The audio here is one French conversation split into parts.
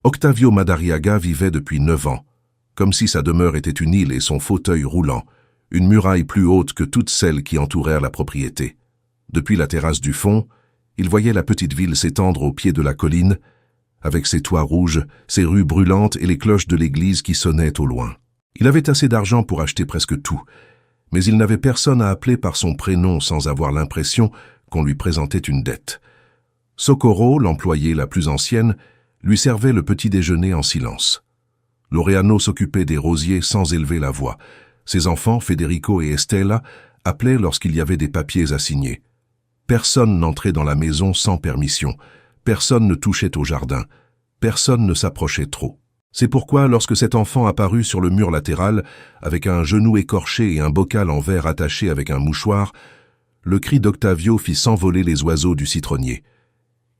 Octavio Madariaga vivait depuis 9 ans, comme si sa demeure était une île et son fauteuil roulant, une muraille plus haute que toutes celles qui entourèrent la propriété. Depuis la terrasse du fond, il voyait la petite ville s'étendre au pied de la colline, avec ses toits rouges, ses rues brûlantes et les cloches de l'église qui sonnaient au loin. Il avait assez d'argent pour acheter presque tout, mais il n'avait personne à appeler par son prénom sans avoir l'impression qu'on lui présentait une dette. Socorro, l'employée la plus ancienne, lui servait le petit déjeuner en silence. Laureano s'occupait des rosiers sans élever la voix. Ses enfants, Federico et Estella, appelaient lorsqu'il y avait des papiers à signer. Personne n'entrait dans la maison sans permission. Personne ne touchait au jardin. Personne ne s'approchait trop. C'est pourquoi, lorsque cet enfant apparut sur le mur latéral, avec un genou écorché et un bocal en verre attaché avec un mouchoir, le cri d'Octavio fit s'envoler les oiseaux du citronnier.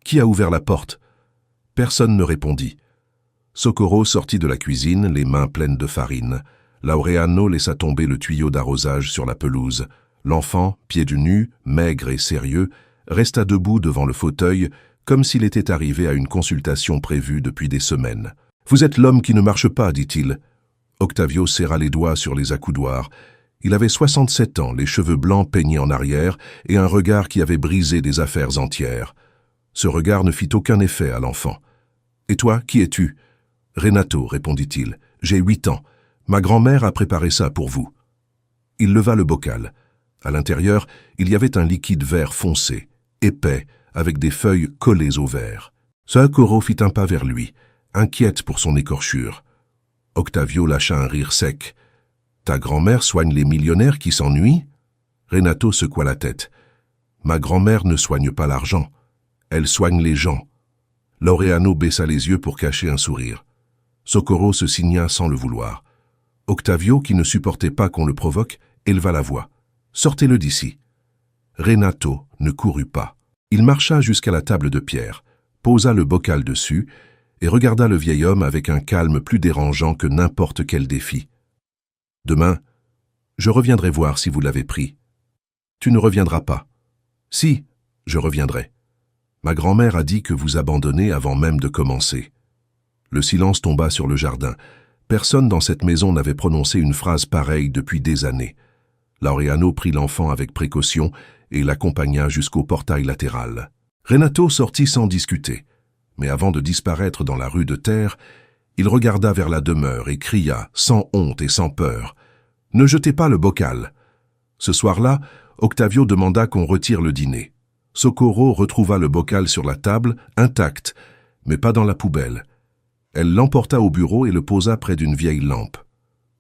Qui a ouvert la porte? Personne ne répondit. Socorro sortit de la cuisine, les mains pleines de farine. Laureano laissa tomber le tuyau d'arrosage sur la pelouse. L'enfant, pieds nus, maigre et sérieux, resta debout devant le fauteuil, comme s'il était arrivé à une consultation prévue depuis des semaines. « Vous êtes l'homme qui ne marche pas, dit-il. » Octavio serra les doigts sur les accoudoirs. Il avait 67 ans, les cheveux blancs peignés en arrière et un regard qui avait brisé des affaires entières. Ce regard ne fit aucun effet à l'enfant. « Et toi, qui es-tu » ? « Renato, répondit-il. J'ai 8 ans. Ma grand-mère a préparé ça pour vous. » Il leva le bocal. À l'intérieur, il y avait un liquide vert foncé, épais, avec des feuilles collées au verre. Socorro fit un pas vers lui, inquiète pour son écorchure. Octavio lâcha un rire sec. « Ta grand-mère soigne les millionnaires qui s'ennuient » Renato secoua la tête. « Ma grand-mère ne soigne pas l'argent. Elle soigne les gens. » Laureano baissa les yeux pour cacher un sourire. Socorro se signa sans le vouloir. Octavio, qui ne supportait pas qu'on le provoque, éleva la voix. « Sortez-le d'ici. » Renato ne courut pas. Il marcha jusqu'à la table de pierre, posa le bocal dessus et regarda le vieil homme avec un calme plus dérangeant que n'importe quel défi. « Demain, je reviendrai voir si vous l'avez pris. »« Tu ne reviendras pas. »« Si, je reviendrai. Ma grand-mère a dit que vous abandonnez avant même de commencer. » Le silence tomba sur le jardin. Personne dans cette maison n'avait prononcé une phrase pareille depuis des années. Laureano prit l'enfant avec précaution et l'accompagna jusqu'au portail latéral. Renato sortit sans discuter, mais avant de disparaître dans la rue de terre, il regarda vers la demeure et cria, sans honte et sans peur, « Ne jetez pas le bocal !» Ce soir-là, Octavio demanda qu'on retire le dîner. Socorro retrouva le bocal sur la table, intact, mais pas dans la poubelle. Elle l'emporta au bureau et le posa près d'une vieille lampe.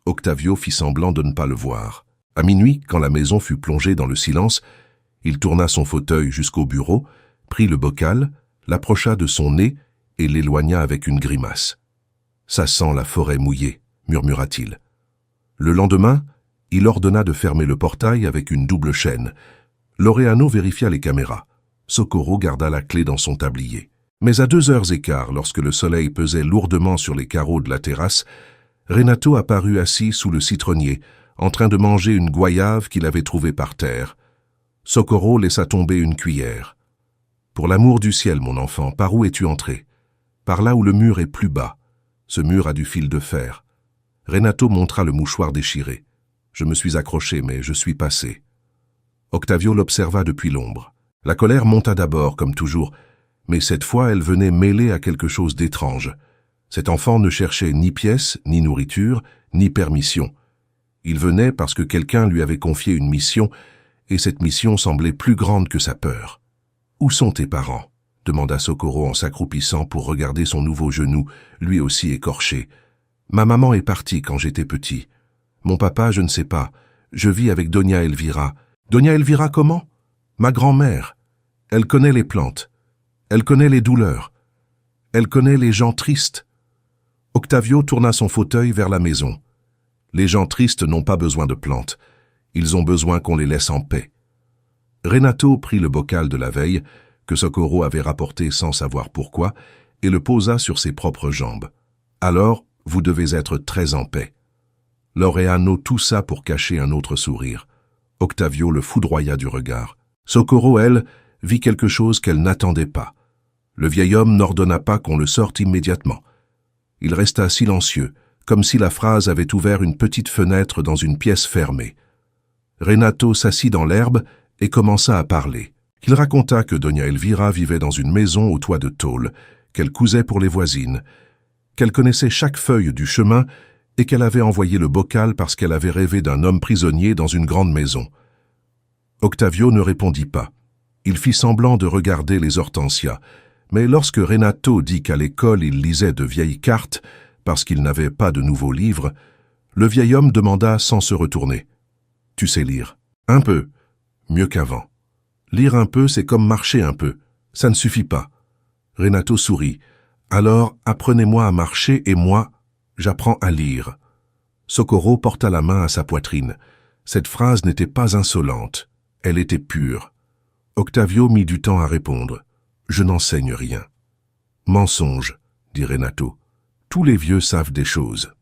Octavio fit semblant de ne pas le voir. À minuit, quand la maison fut plongée dans le silence, il tourna son fauteuil jusqu'au bureau, prit le bocal, l'approcha de son nez et l'éloigna avec une grimace. « Ça sent la forêt mouillée » murmura-t-il. Le lendemain, il ordonna de fermer le portail avec une double chaîne. Laureano vérifia les caméras. Socorro garda la clé dans son tablier. Mais à 2h15, lorsque le soleil pesait lourdement sur les carreaux de la terrasse, Renato apparut assis sous le citronnier, en train de manger une goyave qu'il avait trouvée par terre. Socorro laissa tomber une cuillère. « Pour l'amour du ciel, mon enfant, par où es-tu entré ?»« Par là où le mur est plus bas. Ce mur a du fil de fer. » Renato montra le mouchoir déchiré. « Je me suis accroché, mais je suis passé. » Octavio l'observa depuis l'ombre. La colère monta d'abord, comme toujours, mais cette fois elle venait mêlée à quelque chose d'étrange. Cet enfant ne cherchait ni pièces, ni nourriture, ni permission. Il venait parce que quelqu'un lui avait confié une mission, et cette mission semblait plus grande que sa peur. « Où sont tes parents ?» demanda Socorro en s'accroupissant pour regarder son nouveau genou, lui aussi écorché. « Ma maman est partie quand j'étais petit. Mon papa, je ne sais pas. Je vis avec Doña Elvira. »« Doña Elvira comment ?»« Ma grand-mère. Elle connaît les plantes. Elle connaît les douleurs. Elle connaît les gens tristes. » Octavio tourna son fauteuil vers la maison. Les gens tristes n'ont pas besoin de plantes. Ils ont besoin qu'on les laisse en paix. Renato prit le bocal de la veille, que Socorro avait rapporté sans savoir pourquoi, et le posa sur ses propres jambes. « Alors, vous devez être très en paix. » Laureano toussa pour cacher un autre sourire. Octavio le foudroya du regard. Socorro, elle, vit quelque chose qu'elle n'attendait pas. Le vieil homme n'ordonna pas qu'on le sorte immédiatement. Il resta silencieux, comme si la phrase avait ouvert une petite fenêtre dans une pièce fermée. Renato s'assit dans l'herbe et commença à parler. Il raconta que Doña Elvira vivait dans une maison au toit de tôle, qu'elle cousait pour les voisines, qu'elle connaissait chaque feuille du chemin et qu'elle avait envoyé le bocal parce qu'elle avait rêvé d'un homme prisonnier dans une grande maison. Octavio ne répondit pas. Il fit semblant de regarder les hortensias, mais lorsque Renato dit qu'à l'école il lisait de vieilles cartes parce qu'il n'avait pas de nouveaux livres, le vieil homme demanda sans se retourner. « Tu sais lire ?»« Un peu. Mieux qu'avant. Lire un peu, c'est comme marcher un peu. Ça ne suffit pas. » Renato sourit. « Alors, apprenez-moi à marcher et moi, j'apprends à lire. » Socorro porta la main à sa poitrine. Cette phrase n'était pas insolente. Elle était pure. Octavio mit du temps à répondre. « Je n'enseigne rien. »« Mensonge, » dit Renato. « Tous les vieux savent des choses. »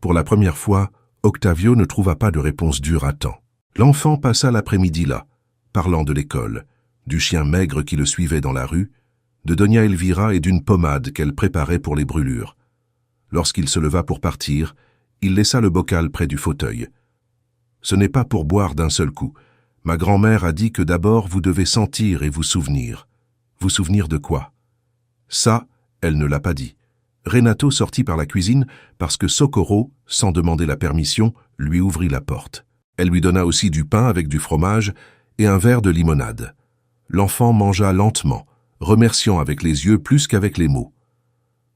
Pour la première fois, Octavio ne trouva pas de réponse dure à temps. L'enfant passa l'après-midi là, parlant de l'école, du chien maigre qui le suivait dans la rue, de Doña Elvira et d'une pommade qu'elle préparait pour les brûlures. Lorsqu'il se leva pour partir, il laissa le bocal près du fauteuil. « Ce n'est pas pour boire d'un seul coup. Ma grand-mère a dit que d'abord vous devez sentir et vous souvenir. » « Vous souvenir de quoi ?» Ça, elle ne l'a pas dit. Renato sortit par la cuisine parce que Socorro, sans demander la permission, lui ouvrit la porte. Elle lui donna aussi du pain avec du fromage et un verre de limonade. L'enfant mangea lentement, remerciant avec les yeux plus qu'avec les mots.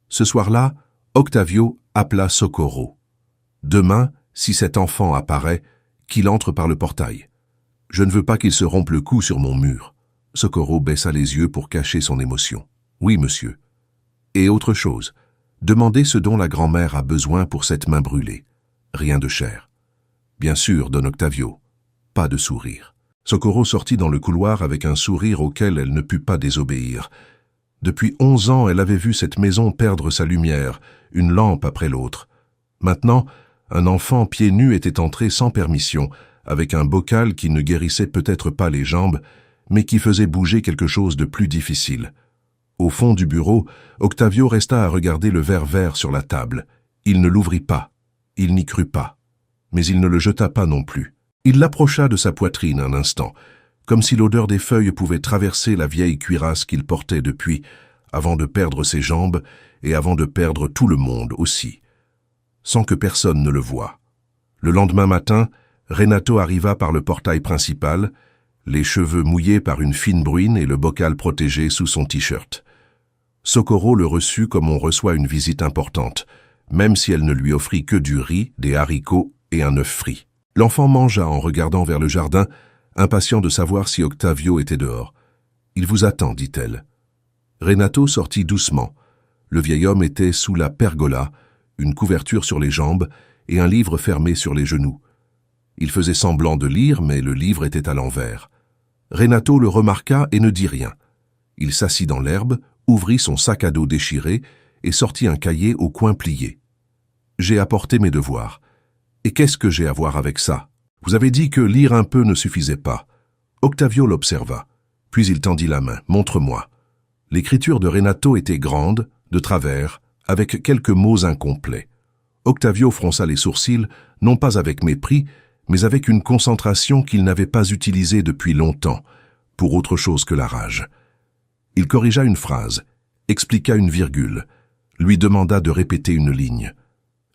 Ce soir-là, Octavio appela Socorro. « Demain, si cet enfant apparaît, qu'il entre par le portail. Je ne veux pas qu'il se rompe le cou sur mon mur. » Socorro baissa les yeux pour cacher son émotion. « Oui, monsieur. » Et autre chose, demandez ce dont la grand-mère a besoin pour cette main brûlée. Rien de cher. Bien sûr, don Octavio. Pas de sourire. Socorro sortit dans le couloir avec un sourire auquel elle ne put pas désobéir. Depuis 11 ans, elle avait vu cette maison perdre sa lumière, une lampe après l'autre. Maintenant, un enfant pieds nus était entré sans permission, avec un bocal qui ne guérissait peut-être pas les jambes, mais qui faisait bouger quelque chose de plus difficile. Au fond du bureau, Octavio resta à regarder le verre vert sur la table. Il ne l'ouvrit pas. Il n'y crut pas. Mais il ne le jeta pas non plus. Il l'approcha de sa poitrine un instant, comme si l'odeur des feuilles pouvait traverser la vieille cuirasse qu'il portait depuis, avant de perdre ses jambes et avant de perdre tout le monde aussi, sans que personne ne le voie. Le lendemain matin, Renato arriva par le portail principal, les cheveux mouillés par une fine bruine et le bocal protégé sous son t-shirt. Socorro le reçut comme on reçoit une visite importante, même si elle ne lui offrit que du riz, des haricots et un œuf frit. L'enfant mangea en regardant vers le jardin, impatient de savoir si Octavio était dehors. « Il vous attend, dit-elle. » Renato sortit doucement. Le vieil homme était sous la pergola, une couverture sur les jambes et un livre fermé sur les genoux. Il faisait semblant de lire, mais le livre était à l'envers. Renato le remarqua et ne dit rien. Il s'assit dans l'herbe, ouvrit son sac à dos déchiré et sortit un cahier au coin plié. « J'ai apporté mes devoirs. Et qu'est-ce que j'ai à voir avec ça? Vous avez dit que lire un peu ne suffisait pas. » Octavio l'observa. Puis il tendit la main. « Montre-moi. » L'écriture de Renato était grande, de travers, avec quelques mots incomplets. Octavio fronça les sourcils, non pas avec mépris, mais avec une concentration qu'il n'avait pas utilisée depuis longtemps, pour autre chose que la rage. Il corrigea une phrase, expliqua une virgule, lui demanda de répéter une ligne.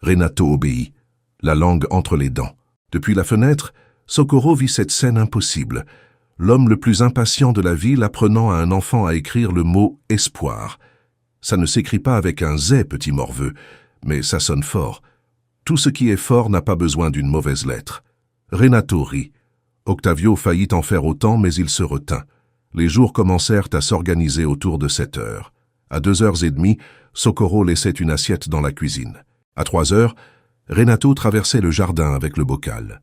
Renato obéit, la langue entre les dents. Depuis la fenêtre, Socorro vit cette scène impossible. L'homme le plus impatient de la ville apprenant à un enfant à écrire le mot « espoir ». Ça ne s'écrit pas avec un « z », petit morveux, mais ça sonne fort. Tout ce qui est fort n'a pas besoin d'une mauvaise lettre. Renato rit. Octavio faillit en faire autant, mais il se retint. Les jours commencèrent à s'organiser autour de 7 heures. À 2h30, Socorro laissait une assiette dans la cuisine. À 3h, Renato traversait le jardin avec le bocal.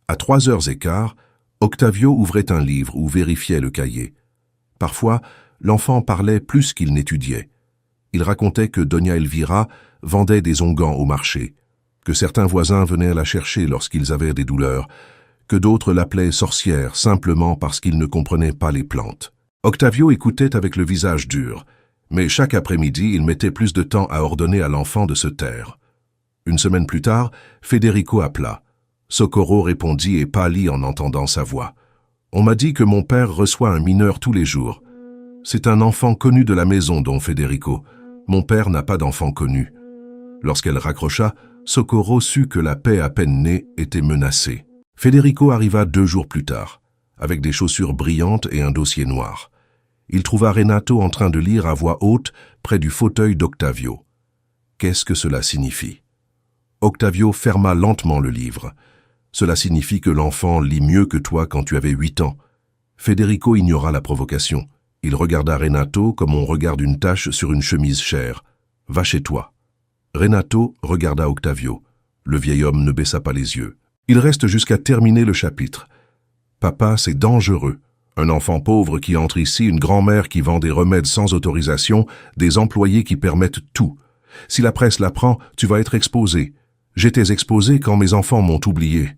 À 3h15, Octavio ouvrait un livre ou vérifiait le cahier. Parfois, l'enfant parlait plus qu'il n'étudiait. Il racontait que Doña Elvira vendait des onguents au marché, que certains voisins venaient la chercher lorsqu'ils avaient des douleurs, que d'autres l'appelaient sorcière simplement parce qu'ils ne comprenaient pas les plantes. Octavio écoutait avec le visage dur, Mais chaque après-midi, il mettait plus de temps à ordonner à l'enfant de se taire. Une semaine plus tard, Federico appela. Socorro répondit et pâlit en entendant sa voix. « On m'a dit que mon père reçoit un mineur tous les jours. C'est un enfant connu de la maison, don Federico. Mon père n'a pas d'enfant connu. » Lorsqu'elle raccrocha, Socorro sut que la paix à peine née était menacée. Federico arriva 2 jours plus tard, avec des chaussures brillantes et un dossier noir. Il trouva Renato en train de lire à voix haute près du fauteuil d'Octavio. Qu'est-ce que cela signifie? Octavio ferma lentement le livre. Cela signifie que l'enfant lit mieux que toi quand tu avais 8 ans. Federico ignora la provocation. Il regarda Renato comme on regarde une tache sur une chemise chère. « Va chez toi. » Renato regarda Octavio. Le vieil homme ne baissa pas les yeux. Il reste jusqu'à terminer le chapitre. « Papa, c'est dangereux. Un enfant pauvre qui entre ici, une grand-mère qui vend des remèdes sans autorisation, des employés qui permettent tout. Si la presse l'apprend, tu vas être exposé. J'étais exposé quand mes enfants m'ont oublié. »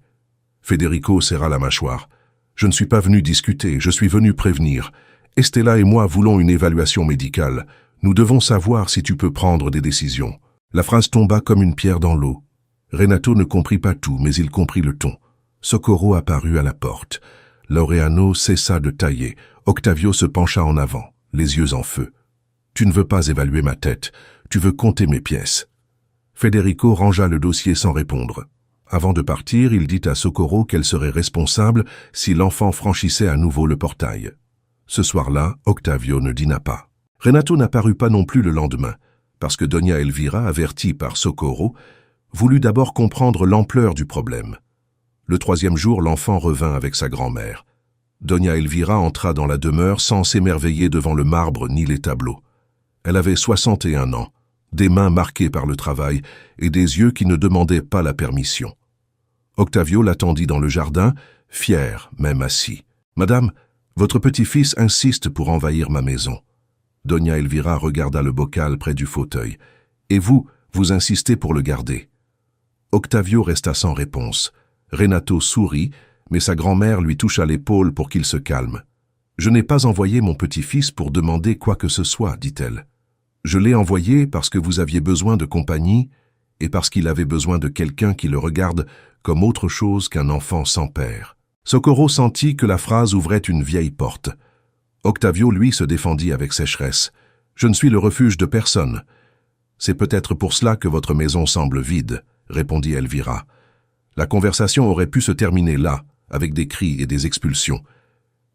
Federico serra la mâchoire. « Je ne suis pas venu discuter, je suis venu prévenir. Estella et moi voulons une évaluation médicale. Nous devons savoir si tu peux prendre des décisions. » La phrase tomba comme une pierre dans l'eau. Renato ne comprit pas tout, mais il comprit le ton. Socorro apparut à la porte. Laureano cessa de tailler. Octavio se pencha en avant, les yeux en feu. « Tu ne veux pas évaluer ma tête, tu veux compter mes pièces. » Federico rangea le dossier sans répondre. Avant de partir, il dit à Socorro qu'elle serait responsable si l'enfant franchissait à nouveau le portail. Ce soir-là, Octavio ne dîna pas. Renato n'apparut pas non plus le lendemain, parce que Doña Elvira, avertie par Socorro, voulut d'abord comprendre l'ampleur du problème. Le 3e jour, l'enfant revint avec sa grand-mère. Doña Elvira entra dans la demeure sans s'émerveiller devant le marbre ni les tableaux. Elle avait 61 ans, des mains marquées par le travail et des yeux qui ne demandaient pas la permission. Octavio l'attendit dans le jardin, fier, même assis. « Madame, votre petit-fils insiste pour envahir ma maison. » Doña Elvira regarda le bocal près du fauteuil. « Et vous, vous insistez pour le garder. » Octavio resta sans réponse. Renato sourit, mais sa grand-mère lui toucha l'épaule pour qu'il se calme. « Je n'ai pas envoyé mon petit-fils pour demander quoi que ce soit, dit-elle. Je l'ai envoyé parce que vous aviez besoin de compagnie et parce qu'il avait besoin de quelqu'un qui le regarde comme autre chose qu'un enfant sans père. » Socorro sentit que la phrase ouvrait une vieille porte. Octavio, lui, se défendit avec sécheresse. « Je ne suis le refuge de personne. »« C'est peut-être pour cela que votre maison semble vide, » répondit Elvira. La conversation aurait pu se terminer là, avec des cris et des expulsions.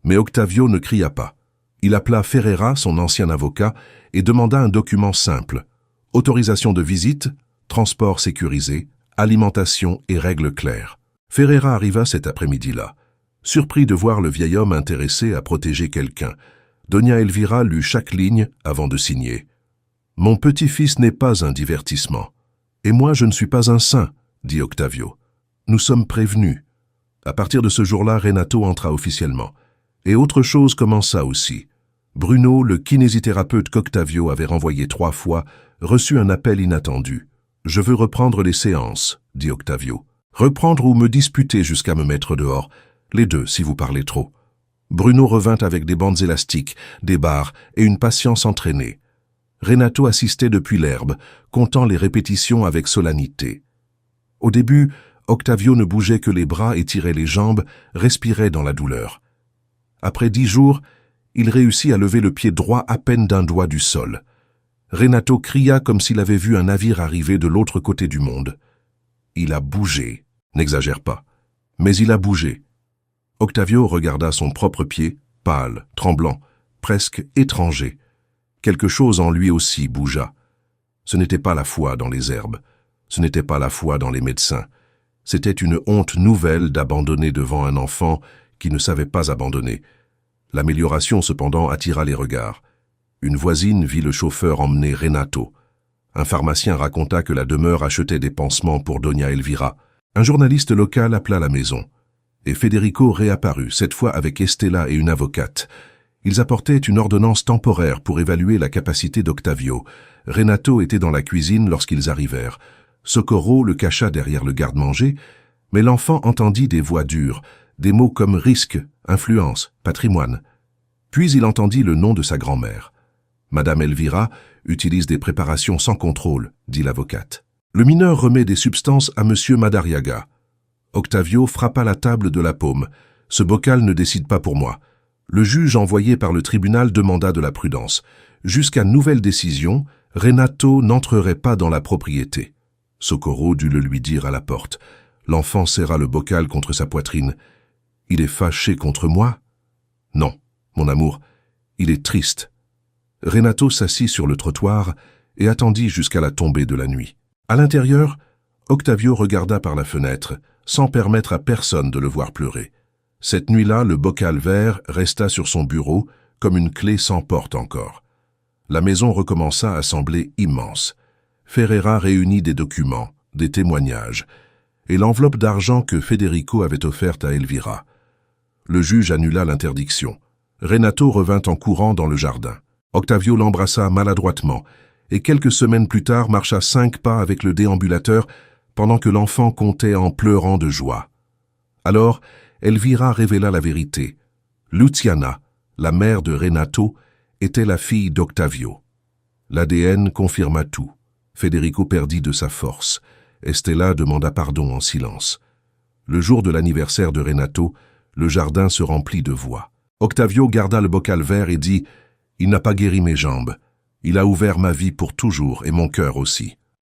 Mais Octavio ne cria pas. Il appela Ferreira, son ancien avocat, et demanda un document simple. Autorisation de visite, transport sécurisé, alimentation et règles claires. Ferreira arriva cet après-midi-là. Surpris de voir le vieil homme intéressé à protéger quelqu'un, Doña Elvira lut chaque ligne avant de signer. « Mon petit-fils n'est pas un divertissement. Et moi, je ne suis pas un saint, » dit Octavio. « Nous sommes prévenus. » À partir de ce jour-là, Renato entra officiellement. Et autre chose commença aussi. Bruno, le kinésithérapeute qu'Octavio avait renvoyé 3 fois, reçut un appel inattendu. « Je veux reprendre les séances, » dit Octavio. « Reprendre ou me disputer jusqu'à me mettre dehors. Les deux, si vous parlez trop. » Bruno revint avec des bandes élastiques, des barres et une patience entraînée. Renato assistait depuis l'herbe, comptant les répétitions avec solennité. Au début, Octavio ne bougeait que les bras et tirait les jambes, respirait dans la douleur. Après 10 jours, il réussit à lever le pied droit à peine d'un doigt du sol. Renato cria comme s'il avait vu un navire arriver de l'autre côté du monde. Il a bougé, n'exagère pas, mais il a bougé. Octavio regarda son propre pied, pâle, tremblant, presque étranger. Quelque chose en lui aussi bougea. Ce n'était pas la foi dans les herbes, ce n'était pas la foi dans les médecins. C'était une honte nouvelle d'abandonner devant un enfant qui ne savait pas abandonner. L'amélioration, cependant, attira les regards. Une voisine vit le chauffeur emmener Renato. Un pharmacien raconta que la demeure achetait des pansements pour Doña Elvira. Un journaliste local appela la maison. Et Federico réapparut, cette fois avec Estella et une avocate. Ils apportaient une ordonnance temporaire pour évaluer la capacité d'Octavio. Renato était dans la cuisine lorsqu'ils arrivèrent. Socorro le cacha derrière le garde-manger, mais l'enfant entendit des voix dures, des mots comme risque, influence, patrimoine. Puis il entendit le nom de sa grand-mère. Madame Elvira utilise des préparations sans contrôle, dit l'avocate. Le mineur remet des substances à Monsieur Madariaga. Octavio frappa la table de la paume. Ce bocal ne décide pas pour moi. Le juge envoyé par le tribunal demanda de la prudence. Jusqu'à nouvelle décision, Renato n'entrerait pas dans la propriété. Socorro dut le lui dire à la porte. L'enfant serra le bocal contre sa poitrine. Il est fâché contre moi? Non, mon amour, il est triste. Renato s'assit sur le trottoir et attendit jusqu'à la tombée de la nuit. À l'intérieur, Octavio regarda par la fenêtre, sans permettre à personne de le voir pleurer. Cette nuit-là, le bocal vert resta sur son bureau comme une clé sans porte encore. La maison recommença à sembler immense. Ferreira réunit des documents, des témoignages, et l'enveloppe d'argent que Federico avait offerte à Elvira. Le juge annula l'interdiction. Renato revint en courant dans le jardin. Octavio l'embrassa maladroitement, et quelques semaines plus tard marcha 5 pas avec le déambulateur pendant que l'enfant comptait en pleurant de joie. Alors, Elvira révéla la vérité. Luciana, la mère de Renato, était la fille d'Octavio. L'ADN confirma tout. Federico perdit de sa force. Estella demanda pardon en silence. Le jour de l'anniversaire de Renato, le jardin se remplit de voix. Octavio garda le bocal vert et dit « Il n'a pas guéri mes jambes. Il a ouvert ma vie pour toujours et mon cœur aussi. »